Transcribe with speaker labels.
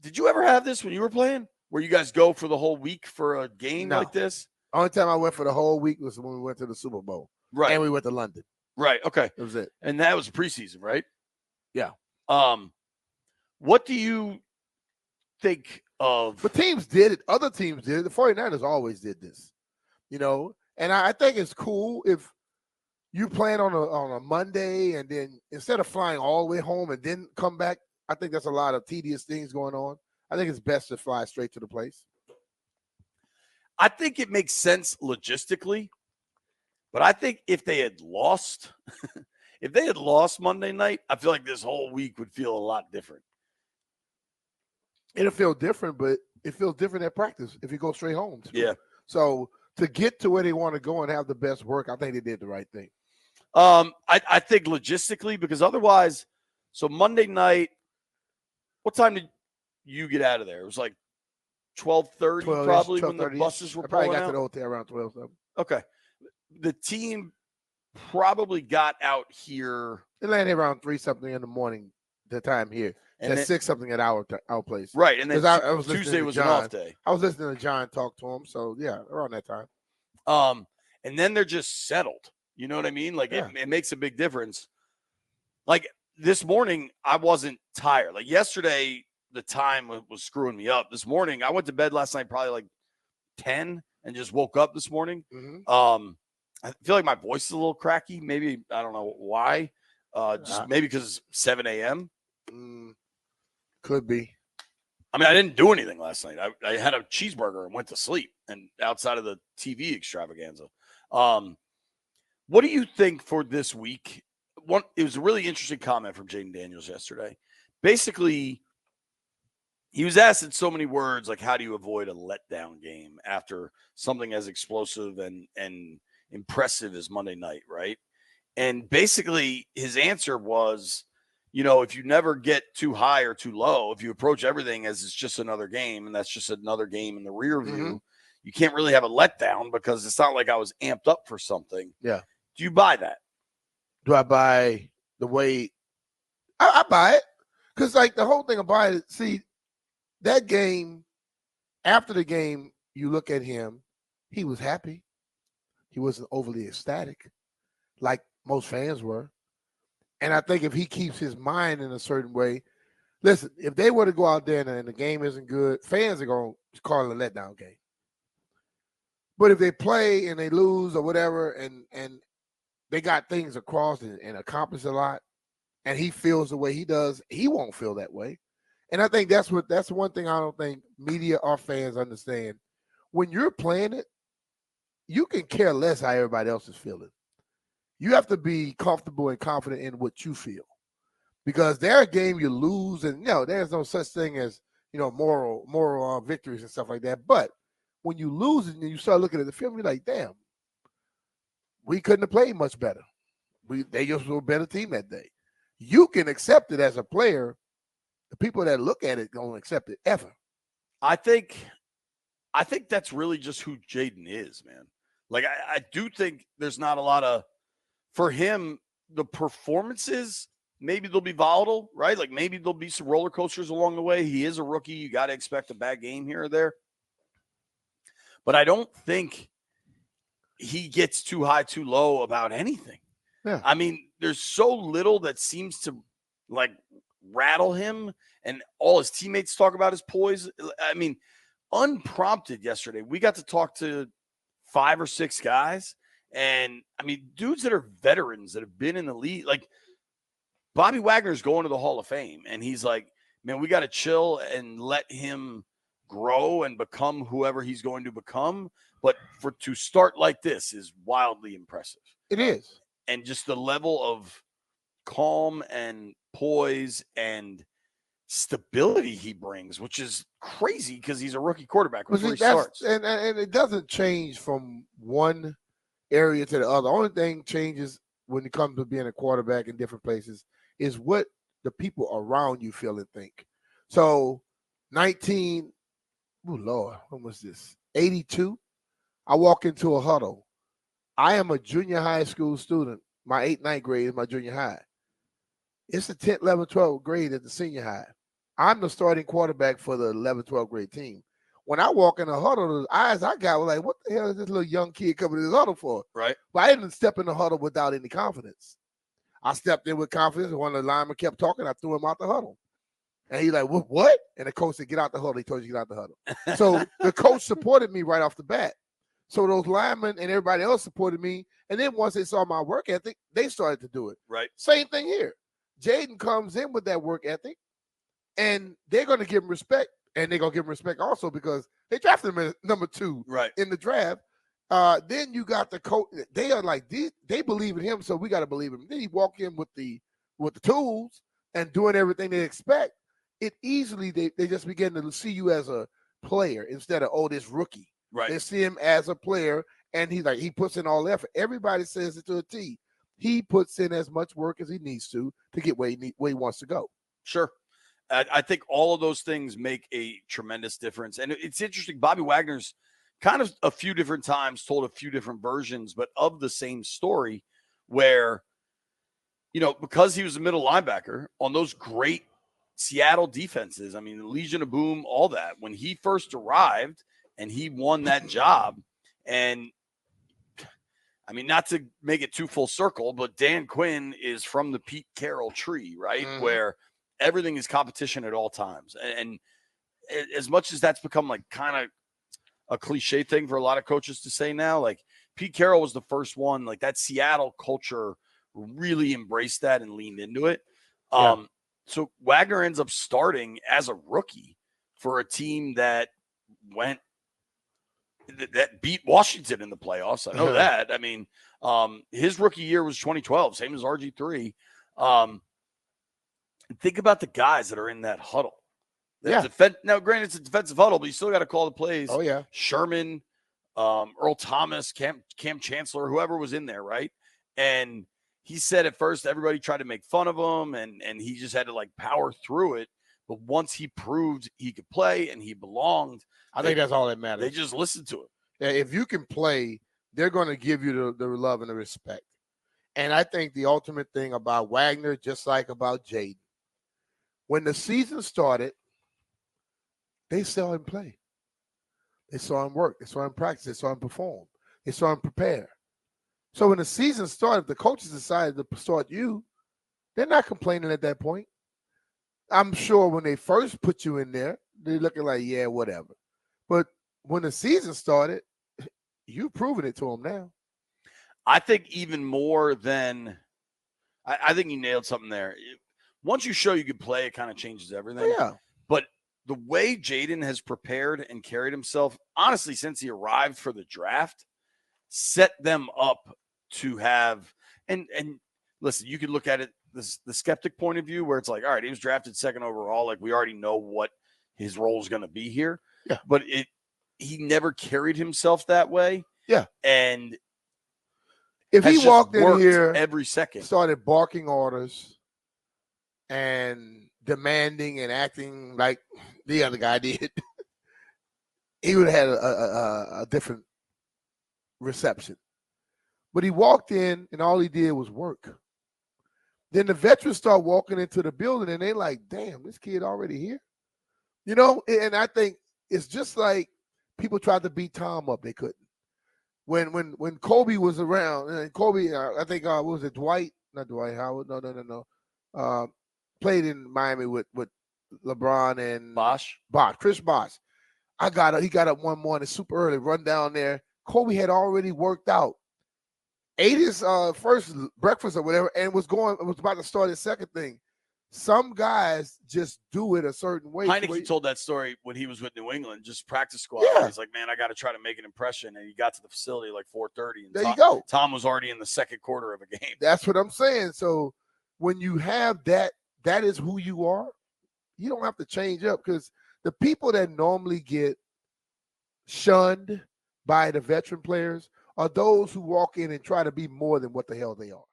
Speaker 1: Did you ever have this when you were playing, where you guys go for the whole week for a game like this?
Speaker 2: Only time I went for the whole week was when we went to the Super Bowl.
Speaker 1: Right.
Speaker 2: And we went to London.
Speaker 1: Right. Okay.
Speaker 2: That was it.
Speaker 1: And that was preseason, right?
Speaker 2: Yeah.
Speaker 1: What do you think of?
Speaker 2: But teams did it. Other teams did it. The 49ers always did this, And I think it's cool if you playing on a Monday and then instead of flying all the way home and then come back, I think there's a lot of tedious things going on. I think it's best to fly straight to the place.
Speaker 1: I think it makes sense logistically, but I think if they had lost, Monday night, I feel like this whole week would feel a lot different.
Speaker 2: It'll feel different, but it feels different at practice if you go straight home. Too.
Speaker 1: Yeah.
Speaker 2: So to get to where they want to go and have the best work, I think they did the right thing.
Speaker 1: I think logistically, because otherwise, so Monday night, what time did you get out of there? It was like 12:30 probably when the buses were pulling out.
Speaker 2: I probably got to the hotel around 12.
Speaker 1: Okay. The team probably got out here.
Speaker 2: It landed around 3-something in the morning, the time here. And at 6-something at our place.
Speaker 1: Right. And then I was Tuesday was an off day.
Speaker 2: I was listening to John talk to him. So, yeah, around that time.
Speaker 1: And then they're just settled. You know what I mean? Like, it makes a big difference. Like, this morning, I wasn't tired. Like, yesterday, the time was screwing me up. This morning, I went to bed last night probably like 10 and just woke up this morning.
Speaker 2: Mm-hmm.
Speaker 1: I feel like my voice is a little cracky. Maybe, I don't know why. Maybe because it's 7 a.m.
Speaker 2: Could be.
Speaker 1: I mean, I didn't do anything last night. I had a cheeseburger and went to sleep, and outside of the TV extravaganza. What do you think for this week? It was a really interesting comment from Jayden Daniels yesterday. Basically, he was asked in so many words, like, how do you avoid a letdown game after something as explosive and impressive as Monday night, right? And basically, his answer was, if you never get too high or too low, if you approach everything as it's just another game and that's just another game in the rear view, you can't really have a letdown because it's not like I was amped up for something.
Speaker 2: Yeah.
Speaker 1: Do you buy that?
Speaker 2: Do I buy the way I buy it? Because, like, the whole thing about it, see, that game, after the game, you look at him, he was happy. He wasn't overly ecstatic like most fans were. And I think if he keeps his mind in a certain way, listen, if they were to go out there and the game isn't good, fans are going to call it a letdown game. But if they play and they lose or whatever, and they got things across and accomplish a lot, and he feels the way he does, he won't feel that way. And I think that's one thing I don't think media or fans understand. When you're playing it, you can care less how everybody else is feeling. You have to be comfortable and confident in what you feel, because there's a game you lose, and there's no such thing as moral victories and stuff like that. But when you lose and you start looking at the film, you're like, damn, we couldn't have played much better. They just were a better team that day. You can accept it as a player. The people that look at it don't accept it ever.
Speaker 1: I think that's really just who Jayden is, man. Like, I do think there's not a lot of, for him, the performances, maybe they'll be volatile, right? Like, maybe there'll be some roller coasters along the way. He is a rookie. You got to expect a bad game here or there. But I don't think he gets too high, too low about anything.
Speaker 2: Yeah.
Speaker 1: I mean, there's so little that seems to, like, rattle him, and all his teammates talk about his poise. I mean, unprompted yesterday, we got to talk to 5 or 6 guys. And I mean, dudes that are veterans that have been in the league, like Bobby Wagner's going to the Hall of Fame. And he's like, man, we got to chill and let him grow and become whoever he's going to become. But to start like this is wildly impressive.
Speaker 2: It is.
Speaker 1: And just the level of calm and poise and stability he brings, which is crazy because he's a rookie quarterback before he starts.
Speaker 2: And it doesn't change from one area to the other. The only thing changes when it comes to being a quarterback in different places is what the people around you feel and think. So 82, I walk into a huddle. I am a junior high school student. My 8th, 9th grade is my junior high. It's the 10th, 11th, 12th grade at the senior high. I'm the starting quarterback for the 11th, 12th grade team. When I walk in the huddle, the eyes I got were like, what the hell is this little young kid coming to this huddle for?
Speaker 1: Right.
Speaker 2: But I didn't step in the huddle without any confidence. I stepped in with confidence, and when the lineman kept talking, I threw him out the huddle. And he's like, what? And the coach said, get out the huddle. He told you to get out the huddle. So the coach supported me right off the bat. So those linemen and everybody else supported me. And then once they saw my work ethic, they started to do it.
Speaker 1: Right.
Speaker 2: Same thing here. Jayden comes in with that work ethic, and they're going to give him respect. And they're going to give him respect also because they drafted him at number 2 in the draft. Then you got the coach. They are like, they believe in him, so we got to believe him. Then he walk in with the tools and doing everything they expect. It easily, they just begin to see you as a player instead of, oh, this rookie.
Speaker 1: Right.
Speaker 2: They see him as a player, and he puts in all the effort. Everybody says it to a T. He puts in as much work as he needs to get where he wants to go.
Speaker 1: Sure. I think all of those things make a tremendous difference. And it's interesting. Bobby Wagner's kind of a few different times told a few different versions, but of the same story where, because he was a middle linebacker on those great Seattle defenses, I mean, the Legion of Boom, all that, when he first arrived and he won that job. And I mean, not to make it too full circle, but Dan Quinn is from the Pete Carroll tree, right?
Speaker 2: Mm-hmm.
Speaker 1: Where everything is competition at all times. And as much as that's become like kind of a cliche thing for a lot of coaches to say now, like Pete Carroll was the first one, like that Seattle culture really embraced that and leaned into it.
Speaker 2: Yeah.
Speaker 1: So Wagner ends up starting as a rookie for a team that beat Washington in the playoffs. I know that. I mean, his rookie year was 2012, same as RG3. Think about the guys that are in that huddle. Now, granted, it's a defensive huddle, but you still got to call the plays.
Speaker 2: Oh, yeah.
Speaker 1: Sherman, Earl Thomas, Cam Chancellor, whoever was in there, right? And he said at first everybody tried to make fun of him, and he just had to, like, power through it. But once he proved he could play and he belonged,
Speaker 2: I think that's all that matters.
Speaker 1: They just listened to him.
Speaker 2: Yeah, if you can play, they're going to give you the love and the respect. And I think the ultimate thing about Wagner, just like about Jayden, when the season started, they saw him play. They saw him work. They saw him practice. They saw him perform. They saw him prepare. So when the season started, if the coaches decided to start you, they're not complaining at that point. I'm sure when they first put you in there, they're looking like, yeah, whatever. But when the season started, you've proven it to them now.
Speaker 1: I think even more than – I think you nailed something there. Once you show you can play, it kind of changes everything.
Speaker 2: Oh, yeah.
Speaker 1: But the way Jayden has prepared and carried himself, honestly, since he arrived for the draft, set them up to have – and listen, you could look at it the skeptic point of view where it's like, all right, he was drafted second overall. Like, we already know what his role is going to be here.
Speaker 2: Yeah.
Speaker 1: But he never carried himself that way.
Speaker 2: Yeah.
Speaker 1: And
Speaker 2: if he walked in here
Speaker 1: every second,
Speaker 2: started barking orders and demanding and acting like the other guy did, he would have had a different reception. But he walked in and all he did was work. Then the veterans start walking into the building and they're like, damn, this kid already here. And I think it's just like people tried to beat Tom up. They couldn't. When Kobe was around, and Kobe, I think, what was it, Dwight? Not Dwight Howard. No. Played in Miami with LeBron and Chris Bosh. He got up one morning super early, run down there. Kobe had already worked out, ate his first breakfast or whatever, and was about to start his second thing. Some guys just do it a certain way.
Speaker 1: Heineke told that story when he was with New England, just practice squad.
Speaker 2: Yeah.
Speaker 1: He's like, man, I got to try to make an impression. And he got to the facility like 4:30. And
Speaker 2: there you go.
Speaker 1: Tom was already in the second quarter of a game.
Speaker 2: That's what I'm saying. So when you have that is who you are. You don't have to change up, because the people that normally get shunned by the veteran players are those who walk in and try to be more than what the hell they are.